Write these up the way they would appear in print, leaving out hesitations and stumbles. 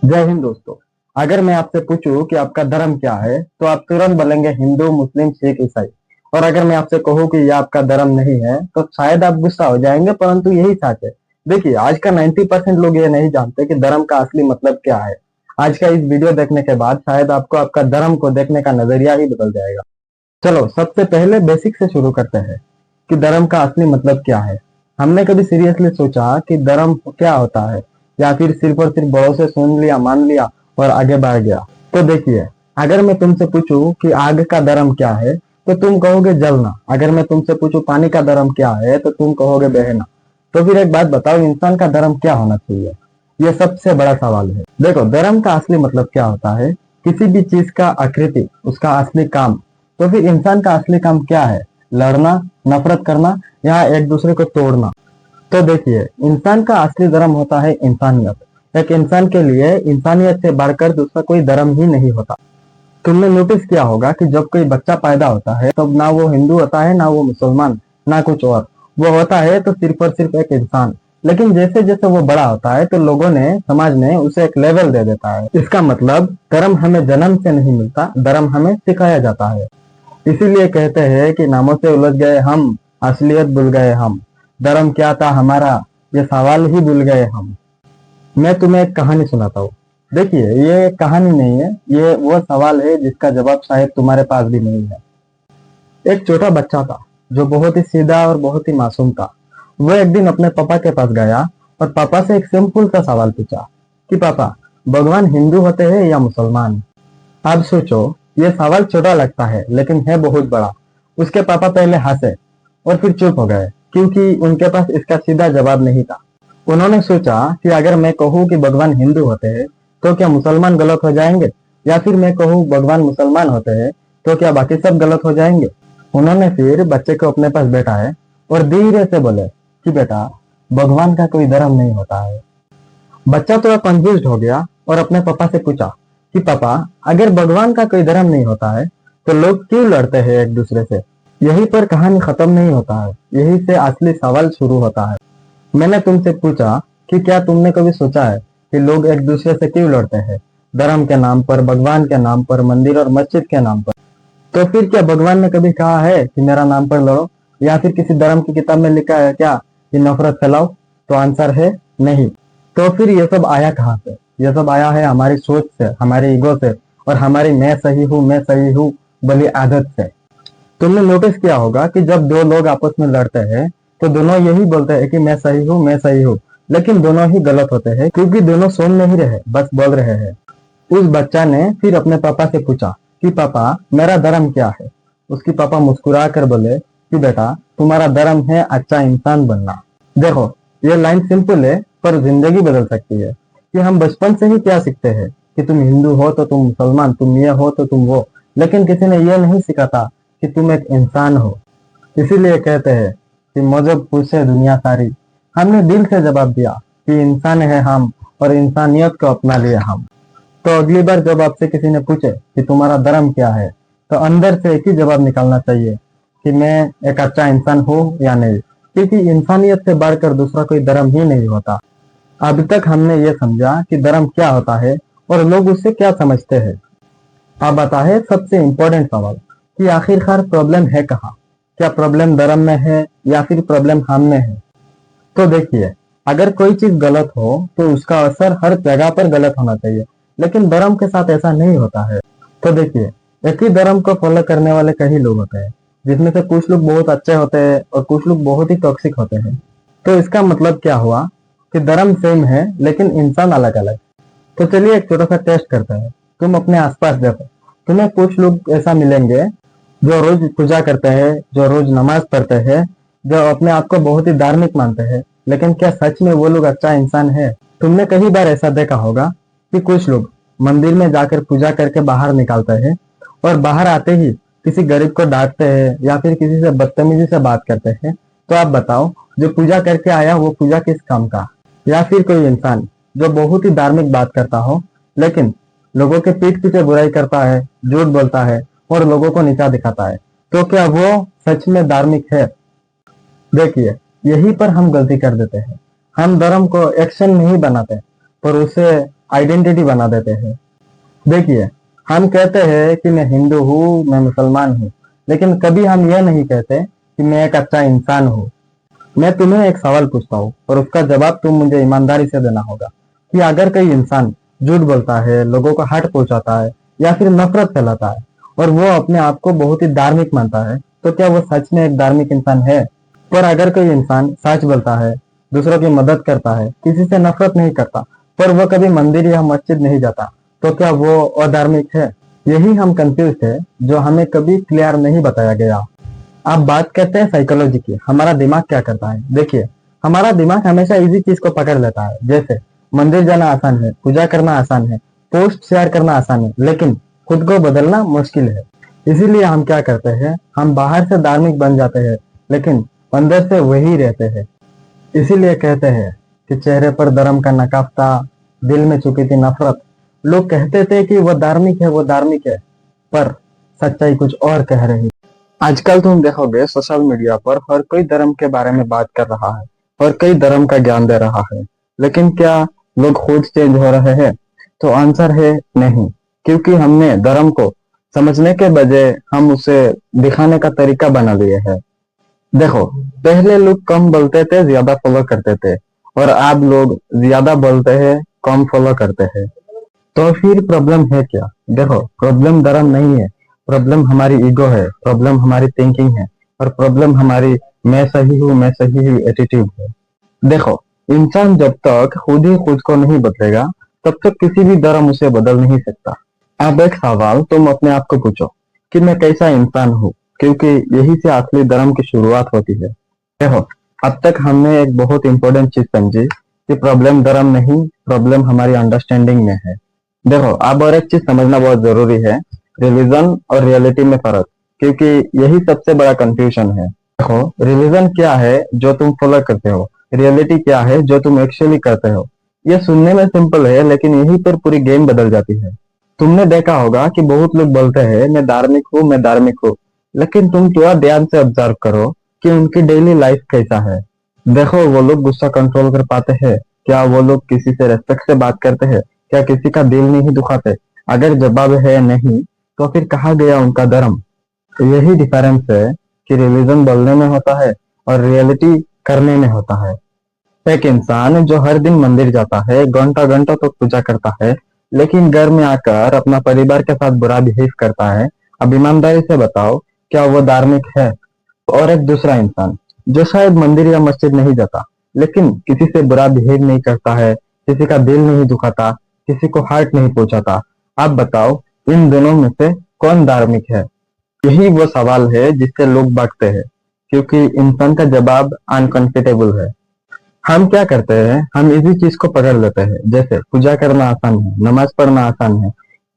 जय हिंद दोस्तों। अगर मैं आपसे पूछूं कि आपका धर्म क्या है तो आप तुरंत बोलेंगे हिंदू, मुस्लिम, सिख, ईसाई। और अगर मैं आपसे कहूं कि यह आपका धर्म नहीं है तो शायद आप गुस्सा हो जाएंगे, परंतु यही सच है। देखिए, आज का 90% लोग ये नहीं जानते कि धर्म का असली मतलब क्या है। आज का इस वीडियो देखने के बाद शायद आपको आपका धर्म को देखने का नजरिया ही बदल जाएगा। चलो सबसे पहले बेसिक से शुरू करते हैं कि धर्म का असली मतलब क्या है। हमने कभी सीरियसली सोचा कि धर्म क्या होता है, या फिर सिर्फ और सिर्फ बड़ों से सुन लिया, मान लिया और आगे बढ़ गया। तो देखिए, अगर मैं तुमसे पूछूं कि आग का धर्म क्या है तो तुम कहोगे जलना। अगर मैं तुमसे पूछूं पानी का धर्म क्या है तो तुम कहोगे बहना। तो फिर एक बात बताओ, इंसान का धर्म क्या होना चाहिए? ये सबसे बड़ा सवाल है। देखो, धर्म का असली मतलब क्या होता है? किसी भी चीज का आकृति, उसका असली काम। तो फिर इंसान का असली काम क्या है? लड़ना, नफरत करना, या एक दूसरे को तोड़ना? तो देखिए, इंसान का असली धर्म होता है इंसानियत। एक इंसान के लिए इंसानियत से बढ़कर दूसरा कोई धर्म ही नहीं होता। तुमने नोटिस किया होगा कि जब कोई बच्चा पैदा होता है तब ना वो हिंदू होता है, ना वो मुसलमान, ना कुछ और। वो होता है तो सिर्फ और सिर्फ एक इंसान। लेकिन जैसे जैसे वो बड़ा होता है तो लोगों ने, समाज ने उसे एक लेवल दे देता है। इसका मतलब धर्म हमें जन्म से नहीं मिलता, धर्म हमें सिखाया जाता है। इसीलिए कहते हैं कि नामों से उलझ गए हम, असलियत भूल गए हम। धर्म क्या था हमारा, ये सवाल ही भूल गए हम। मैं तुम्हें एक कहानी सुनाता हूँ। देखिए, ये कहानी नहीं है, ये वो सवाल है जिसका जवाब शायद तुम्हारे पास भी नहीं है। एक छोटा बच्चा था जो बहुत ही सीधा और बहुत ही मासूम था। वो एक दिन अपने पापा के पास गया और पापा से एक सिंपल सा सवाल पूछा कि पापा, भगवान हिंदू होते हैं या मुसलमान? अब सोचो, ये सवाल छोटा लगता है लेकिन है बहुत बड़ा। उसके पापा पहले हंसे और फिर चुप हो गए, क्योंकि उनके पास इसका सीधा जवाब नहीं था। उन्होंने सोचा कि अगर मैं कहूँ कि भगवान हिंदू होते हैं तो क्या मुसलमान गलत हो जाएंगे, या फिर मैं कहूँ भगवान मुसलमान होते हैं तो क्या बाकी सब गलत हो जाएंगे। उन्होंने फिर बच्चे को अपने पास बैठाए और धीरे से बोले कि बेटा, भगवान का कोई धर्म नहीं होता है। बच्चा थोड़ा कंफ्यूज हो गया और अपने पापा से पूछा कि पापा, अगर भगवान का कोई धर्म नहीं होता है तो लोग क्यों लड़ते हैं एक दूसरे से? यहीं पर कहानी खत्म नहीं होता है, यहीं से असली सवाल शुरू होता है। मैंने तुमसे पूछा कि क्या तुमने कभी सोचा है कि लोग एक दूसरे से क्यों लड़ते हैं? धर्म के नाम पर, भगवान के नाम पर, मंदिर और मस्जिद के नाम पर। तो फिर क्या भगवान ने कभी कहा है कि मेरा नाम पर लड़ो, या फिर किसी धर्म की किताब में लिखा है क्या कि नफरत फैलाओ? तो आंसर है नहीं। तो फिर ये सब आया कहाँ से? ये सब आया है हमारी सोच से, हमारे ईगो से, और हमारी मैं सही हूँ भली आदत से। तुमने नोटिस किया होगा कि जब दो लोग आपस में लड़ते हैं तो दोनों यही बोलते हैं कि मैं सही हूँ, मैं सही हूँ। लेकिन दोनों ही गलत होते हैं, क्योंकि दोनों सुन नहीं रहे, बस बोल रहे हैं। उस बच्चा ने फिर अपने पापा से पूछा कि पापा, मेरा धर्म क्या है? उसके पापा मुस्कुरा कर बोले कि बेटा, तुम्हारा धर्म है अच्छा इंसान बनना। देखो, ये लाइन सिंपल है पर जिंदगी बदल सकती है। कि हम बचपन से ही क्या सीखते हैं कि तुम हिंदू हो तो तुम मुसलमान, तुम ये हो तो तुम वो। लेकिन किसी ने ये नहीं सिखाता कि तुम एक इंसान हो। इसीलिए कहते हैं कि मजहब पूछे दुनिया सारी, हमने दिल से जवाब दिया कि इंसान है हम, और इंसानियत को अपना लिया हम। तो अगली बार जब आपसे किसी ने पूछे कि तुम्हारा धर्म क्या है, तो अंदर से एक ही जवाब निकालना चाहिए कि मैं एक अच्छा इंसान हूँ या नहीं। क्योंकि इंसानियत से बढ़कर दूसरा कोई धर्म ही नहीं होता। अब तक हमने ये समझा कि धर्म क्या होता है और लोग उससे क्या समझते हैं। अब आता है सबसे इम्पोर्टेंट सवाल कि आखिरकार प्रॉब्लम है कहाँ? क्या प्रॉब्लम धर्म में है या फिर प्रॉब्लम हम में है? तो देखिए, अगर कोई चीज गलत हो तो उसका असर हर जगह पर गलत होना चाहिए। लेकिन धर्म के साथ ऐसा नहीं होता है। तो देखिए, एक ही धर्म को फॉलो करने वाले कई लोग होते हैं, जिसमें से कुछ लोग बहुत अच्छे होते हैं और कुछ लोग बहुत ही टॉक्सिक होते हैं। तो इसका मतलब क्या हुआ कि धर्म सेम है लेकिन इंसान अलग अलग। तो चलिए एक छोटा सा टेस्ट करते हैं। तुम अपने आसपास देखो, तुम्हें कुछ लोग ऐसा मिलेंगे जो रोज पूजा करते हैं, जो रोज नमाज पढ़ते हैं, जो अपने आप को बहुत ही धार्मिक मानते हैं। लेकिन क्या सच में वो लोग अच्छा इंसान है? तुमने कई बार ऐसा देखा होगा कि कुछ लोग मंदिर में जाकर पूजा करके बाहर निकलते हैं और बाहर आते ही किसी गरीब को डांटते हैं या फिर किसी से बदतमीजी से बात करते हैं। तो आप बताओ, जो पूजा करके आया वो पूजा किस काम का? या फिर कोई इंसान जो बहुत ही धार्मिक बात करता हो लेकिन लोगों के पीठ पीछे बुराई करता है, झूठ बोलता है और लोगों को नीचा दिखाता है, तो क्या वो सच में धार्मिक है? देखिए, यहीं पर हम गलती कर देते हैं। हम धर्म को एक्शन नहीं बनाते पर उसे आइडेंटिटी बना देते हैं। देखिए, हम कहते हैं कि मैं हिंदू हूँ, मैं मुसलमान हूँ, लेकिन कभी हम यह नहीं कहते कि मैं एक अच्छा इंसान हूँ। मैं तुम्हें एक सवाल पूछता हूँ और उसका जवाब तुम मुझे ईमानदारी से देना होगा कि अगर कोई इंसान झूठ बोलता है, लोगों को हर्ट पहुंचाता है या फिर नफरत फैलाता है और वो अपने आप को बहुत ही धार्मिक मानता है, तो क्या वो सच में एक धार्मिक इंसान है? पर अगर कोई इंसान सच बोलता है, दूसरों की मदद करता है, किसी से नफरत नहीं करता, पर वो कभी मंदिर या मस्जिद नहीं जाता, तो क्या वो अधार्मिक है? यही हम कंफ्यूज है, जो हमें कभी क्लियर नहीं बताया गया। आप बात करते हैं साइकोलॉजी की, हमारा दिमाग क्या करता है? देखिए, हमारा दिमाग हमेशा इजी चीज को पकड़ लेता है। जैसे मंदिर जाना आसान है, पूजा करना आसान है, पोस्ट शेयर करना आसान है, लेकिन खुद को बदलना मुश्किल है। इसीलिए हम क्या करते हैं, हम बाहर से धार्मिक बन जाते हैं, लेकिन अंदर से वही रहते हैं। इसीलिए कहते हैं कि चेहरे पर धर्म का नकाब था, दिल में छुपी थी नफरत। लोग कहते थे कि वो धार्मिक है, वो धार्मिक है, पर सच्चाई कुछ और कह रही। आजकल तुम देखोगे सोशल मीडिया पर हर कोई धर्म के बारे में बात कर रहा है और कई धर्म का ज्ञान दे रहा है, लेकिन क्या लोग खुद चेंज हो रहे हैं? तो आंसर है नहीं, क्योंकि हमने धर्म को समझने के बजाय हम उसे दिखाने का तरीका बना लिए है। देखो, पहले लोग कम बोलते थे, ज्यादा फॉलो करते थे, और अब लोग ज्यादा बोलते हैं, कम फॉलो करते हैं। तो फिर प्रॉब्लम है क्या? देखो, प्रॉब्लम धर्म नहीं है, प्रॉब्लम हमारी ईगो है, प्रॉब्लम हमारी थिंकिंग है, और प्रॉब्लम हमारी मैं सही हूँ एटीट्यूड है। देखो, इंसान जब तक खुद ही खुद को नहीं बदलेगा, तब तक किसी भी धर्म उसे बदल नहीं सकता। अब एक सवाल तुम अपने आप को पूछो कि मैं कैसा इंसान हूँ, क्योंकि यही से असली धर्म की शुरुआत होती है। देखो, अब तक हमने एक बहुत इंपॉर्टेंट चीज समझी कि प्रॉब्लम धर्म नहीं, प्रॉब्लम हमारी अंडरस्टैंडिंग में है। देखो, अब और एक चीज समझना बहुत जरूरी है, रिलीजन और रियलिटी में फर्क, क्योंकि यही सबसे बड़ा कंफ्यूजन है। देखो, रिलीजन क्या है जो तुम फॉलो करते हो, रियलिटी क्या है जो तुम एक्चुअली करते हो। ये सुनने में सिंपल है, लेकिन यहीं पर पूरी गेम बदल जाती है। तुमने देखा होगा कि बहुत लोग बोलते हैं मैं धार्मिक हूँ, मैं धार्मिक हूँ, लेकिन तुम थोड़ा ध्यान से ऑब्जर्व करो कि उनकी डेली लाइफ कैसा है। देखो, वो लोग गुस्सा कंट्रोल कर पाते हैं? क्या वो लोग किसी से रेस्पेक्ट से बात करते हैं? क्या किसी का दिल नहीं दुखाते? अगर जवाब है नहीं, तो फिर कहा गया उनका धर्म? यही डिफरेंस है कि रिलीजन बोलने में होता है और रियलिटी करने में होता है। एक इंसान जो हर दिन मंदिर जाता है, घंटा घंटा तो पूजा करता है, लेकिन घर में आकर अपना परिवार के साथ बुरा बिहेव करता है, अब ईमानदारी से बताओ, क्या वो धार्मिक है? और एक दूसरा इंसान जो शायद मंदिर या मस्जिद नहीं जाता, लेकिन किसी से बुरा बिहेव नहीं करता है, किसी का दिल नहीं दुखाता, किसी को हर्ट नहीं पहुंचाता, आप बताओ इन दोनों में से कौन धार्मिक है? यही वो सवाल है जिससे लोग भागते हैं, क्योंकि इंसान का जवाब अनकंफर्टेबल है। हम क्या करते हैं, हम इसी चीज को पकड़ लेते हैं। जैसे पूजा करना आसान है, नमाज पढ़ना आसान है,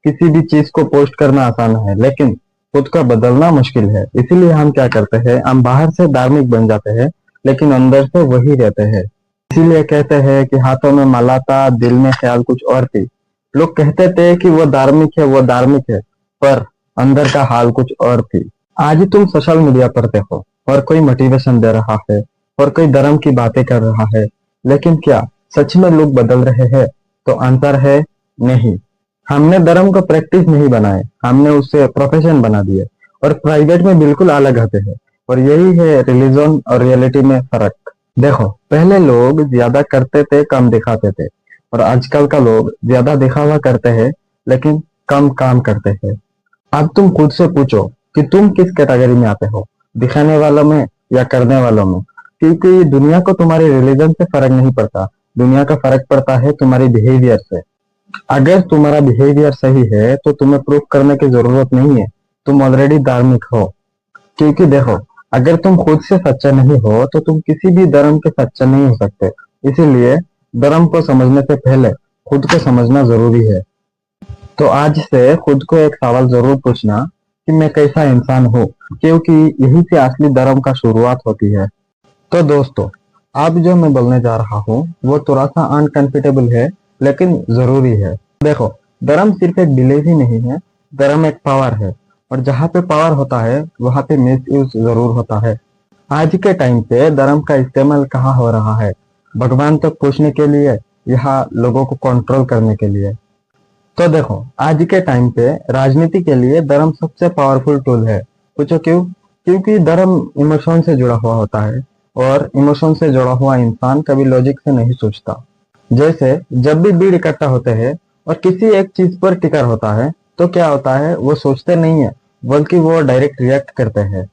किसी भी चीज को पोस्ट करना आसान है, लेकिन खुद को बदलना मुश्किल है। इसीलिए हम क्या करते हैं, हम बाहर से धार्मिक बन जाते हैं, लेकिन अंदर से वही रहते हैं। इसीलिए कहते हैं कि हाथों में माला था, दिल में ख्याल कुछ और थी। लोग कहते थे कि वो धार्मिक है, वो धार्मिक है, पर अंदर का हाल कुछ और थी। आज तुम सोशल मीडिया पर देखो, और कोई मोटिवेशन दे रहा है और कोई धर्म की बातें कर रहा है, लेकिन क्या सच में लोग बदल रहे हैं? तो आंसर है नहीं। हमने धर्म को प्रैक्टिस नहीं बनाए, हमने उसे प्रोफेशन बना दिए, और प्राइवेट में बिल्कुल अलग होते हैं। और यही है रिलीजन और रियलिटी में फर्क। देखो, पहले लोग ज्यादा करते थे, कम दिखाते थे, और आजकल का लोग ज्यादा दिखावा करते हैं, लेकिन कम काम करते हैं। अब तुम खुद से पूछो कि तुम किस कैटेगरी में आते हो, दिखाने वालों में या करने वालों में? क्योंकि दुनिया को तुम्हारे रिलीजन से फर्क नहीं पड़ता, दुनिया का फर्क पड़ता है तुम्हारी बिहेवियर से। अगर तुम्हारा बिहेवियर सही है, तो तुम्हें प्रूफ करने की जरूरत नहीं है, तुम ऑलरेडी धार्मिक हो। क्योंकि देखो, अगर तुम खुद से सच्चे नहीं हो, तो तुम किसी भी धर्म के सच्चे नहीं हो सकते। इसीलिए धर्म को समझने से पहले खुद को समझना जरूरी है। तो आज से खुद को एक सवाल जरूर पूछना कि मैं कैसा इंसान हूँ, क्योंकि यही से असली धर्म का शुरुआत होती है। तो दोस्तों, अब जो मैं बोलने जा रहा हूँ वो थोड़ा सा अनकंफर्टेबल है, लेकिन जरूरी है। देखो, धर्म सिर्फ एक बिलीफ ही नहीं है, धर्म एक पावर है, और जहाँ पे पावर होता है वहां पे मिस यूज जरूर होता है। आज के टाइम पे धर्म का इस्तेमाल कहाँ हो रहा है? भगवान तक पूछने के लिए, यहाँ लोगों को कंट्रोल करने के लिए। तो देखो, आज के टाइम पे राजनीति के लिए धर्म सबसे पावरफुल टूल है। पूछो क्यों? क्योंकि धर्म इमोशन से जुड़ा हुआ होता है, और इमोशन से जुड़ा हुआ इंसान कभी लॉजिक से नहीं सोचता। जैसे जब भी भीड़ इकट्ठा होते हैं और किसी एक चीज पर टिकर होता है, तो क्या होता है, वो सोचते नहीं है, बल्कि वो डायरेक्ट रिएक्ट करते हैं।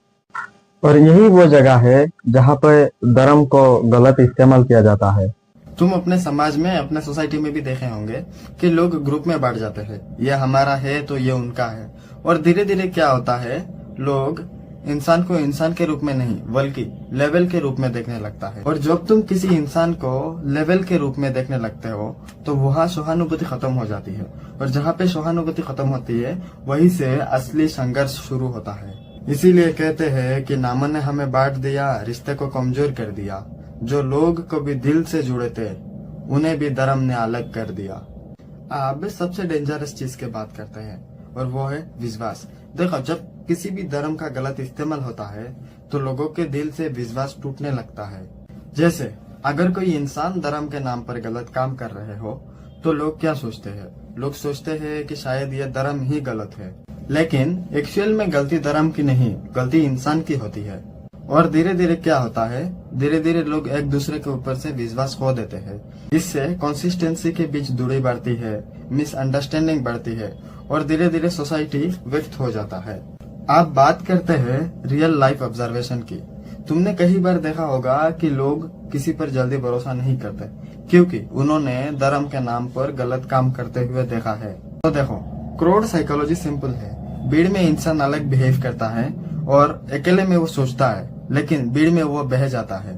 और यही वो जगह है जहाँ पर धर्म को गलत इस्तेमाल किया जाता है। तुम अपने समाज में, अपने सोसाइटी में भी देखे होंगे कि लोग ग्रुप में बांट जाते हैं, ये हमारा है तो ये उनका है। और धीरे धीरे क्या होता है, लोग इंसान को इंसान के रूप में नहीं बल्कि लेवल के रूप में देखने लगता है। और जब तुम किसी इंसान को लेवल के रूप में देखने लगते हो तो वहाँ सहानुभूति खत्म हो जाती है, और जहाँ पे सहानुभूति खत्म होती है वहीं से असली संघर्ष शुरू होता है। इसीलिए कहते हैं कि नामन ने हमें बांट दिया, रिश्ते को कमजोर कर दिया। जो लोग कभी दिल से जुड़े थे उन्हें भी धर्म ने अलग कर दिया। अब सबसे डेंजरस चीज की बात करते हैं, और वो है विश्वास। देखो, जब किसी भी धर्म का गलत इस्तेमाल होता है तो लोगों के दिल से विश्वास टूटने लगता है। जैसे अगर कोई इंसान धर्म के नाम पर गलत काम कर रहे हो तो लोग क्या सोचते हैं? लोग सोचते हैं कि शायद यह धर्म ही गलत है, लेकिन एक्चुअल में गलती धर्म की नहीं, गलती इंसान की होती है। और धीरे धीरे क्या होता है, धीरे धीरे लोग एक दूसरे के ऊपर से विश्वास खो देते हैं। इससे कंसिस्टेंसी के बीच दूरी बढ़ती है, मिसअंडरस्टैंडिंग बढ़ती है, और धीरे धीरे सोसाइटी व्यक्त हो जाता है। आप बात करते हैं रियल लाइफ ऑब्जर्वेशन की। तुमने कई बार देखा होगा कि लोग किसी पर जल्दी भरोसा नहीं करते, क्योंकि उन्होंने धर्म के नाम पर गलत काम करते हुए देखा है। तो देखो, क्राउड साइकोलॉजी सिंपल है। भीड़ में इंसान अलग बिहेव करता है और अकेले में वो सोचता है, लेकिन भीड़ में वो बह जाता है।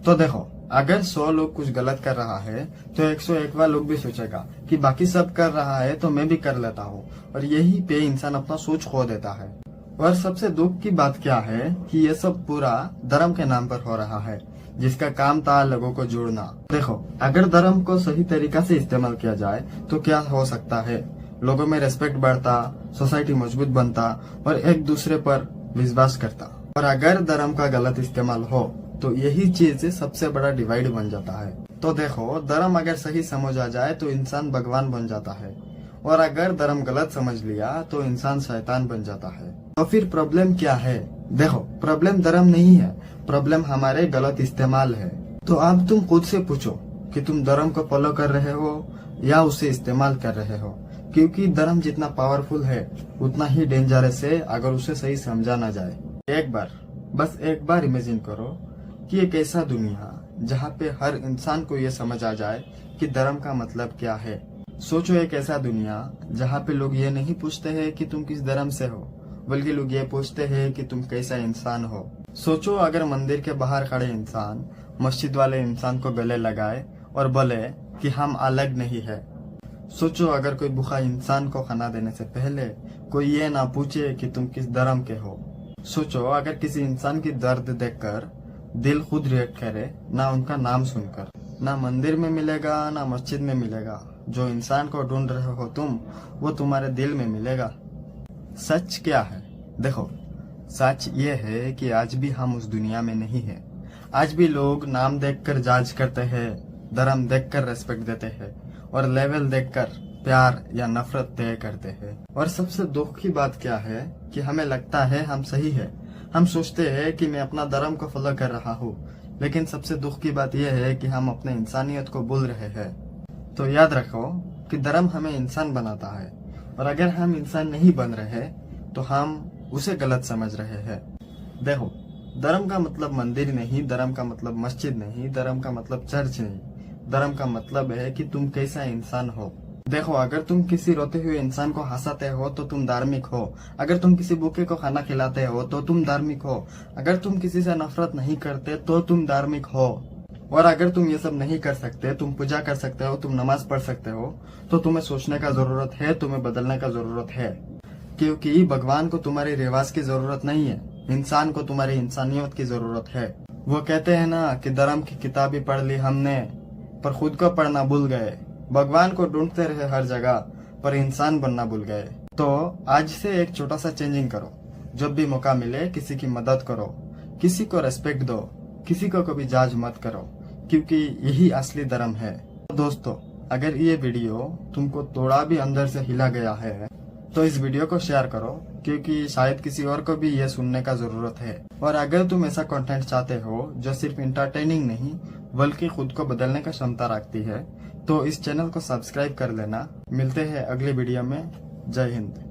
तो देखो, अगर 100 लोग कुछ गलत कर रहा है तो 101वां लोग भी सोचेगा कि बाकी सब कर रहा है तो मैं भी कर लेता हूँ, और यही पे इंसान अपना सोच खो देता है। और सबसे दुख की बात क्या है कि ये सब पूरा धर्म के नाम पर हो रहा है, जिसका काम था लोगों को जोड़ना। देखो, अगर धर्म को सही तरीका से इस्तेमाल किया जाए तो क्या हो सकता है, लोगों में रेस्पेक्ट बढ़ता, सोसाइटी मजबूत बनता और एक दूसरे पर विश्वास करता। और अगर धर्म का गलत इस्तेमाल हो तो यही चीज सबसे बड़ा डिवाइड बन जाता है। तो देखो, धर्म अगर सही समझ आ जाए तो इंसान भगवान बन जाता है, और अगर धर्म गलत समझ लिया तो इंसान शैतान बन जाता है। तो फिर प्रॉब्लम क्या है? देखो, प्रॉब्लम धर्म नहीं है, प्रॉब्लम हमारे गलत इस्तेमाल है। तो अब तुम खुद से पूछो कि तुम धर्म को फॉलो कर रहे हो या उसे इस्तेमाल कर रहे हो, क्योंकि धर्म जितना पावरफुल है उतना ही डेंजरस है अगर उसे सही समझा ना जाए। बस एक बार इमेजिन करो कि एक ऐसा दुनिया जहाँ पे हर इंसान को ये समझ आ जाए कि धर्म का मतलब क्या है। सोचो, एक ऐसा दुनिया जहाँ पे लोग ये नहीं पूछते हैं कि तुम किस धर्म से हो, बल्कि लोग ये पूछते हैं कि तुम कैसा इंसान हो। सोचो, अगर मंदिर के बाहर खड़े इंसान मस्जिद वाले इंसान को गले लगाए और बोले कि हम अलग नहीं है। सोचो, अगर कोई भूखा इंसान को खाना देने से पहले कोई ये ना पूछे कि तुम किस धर्म के हो। सोचो, अगर किसी इंसान की दर्द देखकर दिल खुद रिएक्ट करे, ना उनका नाम सुनकर। ना मंदिर में मिलेगा ना मस्जिद में मिलेगा। जो इंसान को ढूंढ रहे हो तुम, वो तुम्हारे दिल में मिलेगा। सच क्या है? देखो, सच ये है कि आज भी हम उस दुनिया में नहीं है। आज भी लोग नाम देखकर जांच करते हैं, धर्म देखकर रेस्पेक्ट देते हैं, और लेवल देखकर प्यार या नफरत तय करते हैं। और सबसे दुख की बात क्या है कि हमें लगता है हम सही है। हम सोचते हैं कि मैं अपना धर्म को फॉलो कर रहा हूँ, लेकिन सबसे दुख की बात यह है कि हम अपने इंसानियत को भूल रहे हैं। तो याद रखो कि धर्म हमें इंसान बनाता है, और अगर हम इंसान नहीं बन रहे तो हम उसे गलत समझ रहे हैं। देखो, धर्म का मतलब मंदिर नहीं, धर्म का मतलब मस्जिद नहीं, धर्म का मतलब चर्च नहीं। धर्म का मतलब है कि तुम कैसा इंसान हो। देखो, अगर तुम किसी रोते हुए इंसान को हंसाते हो तो तुम धार्मिक हो। अगर तुम किसी भूखे को खाना खिलाते हो तो तुम धार्मिक हो। अगर तुम किसी से नफरत नहीं करते तो तुम धार्मिक हो। और अगर तुम ये सब नहीं कर सकते, तुम पूजा कर सकते हो, तुम नमाज पढ़ सकते हो, तो तुम्हें सोचने का जरूरत है, तुम्हें बदलने का जरूरत है। क्योंकि भगवान को तुम्हारी रिवाज की जरूरत नहीं है, इंसान को तुम्हारी इंसानियत की जरूरत है। वो कहते हैं ना कि धर्म की किताब ही पढ़ ली हमने, पर खुद को पढ़ना भूल गए। भगवान को ढूंढते रहे हर जगह, पर इंसान बनना भूल गए। तो आज से एक छोटा सा चेंजिंग करो। जब भी मौका मिले किसी की मदद करो, किसी को रेस्पेक्ट दो, किसी को कभी जज मत करो, क्योंकि यही असली धर्म है। दोस्तों, अगर ये वीडियो तुमको थोड़ा भी अंदर से हिला गया है तो इस वीडियो को शेयर करो, क्योंकि शायद किसी और को भी ये सुनने का जरूरत है। और अगर तुम ऐसा कंटेंट चाहते हो जो सिर्फ इंटरटेनिंग नहीं बल्कि खुद को बदलने का क्षमता रखती है, तो इस चैनल को सब्सक्राइब कर लेना। मिलते हैं अगले वीडियो में। जय हिंद।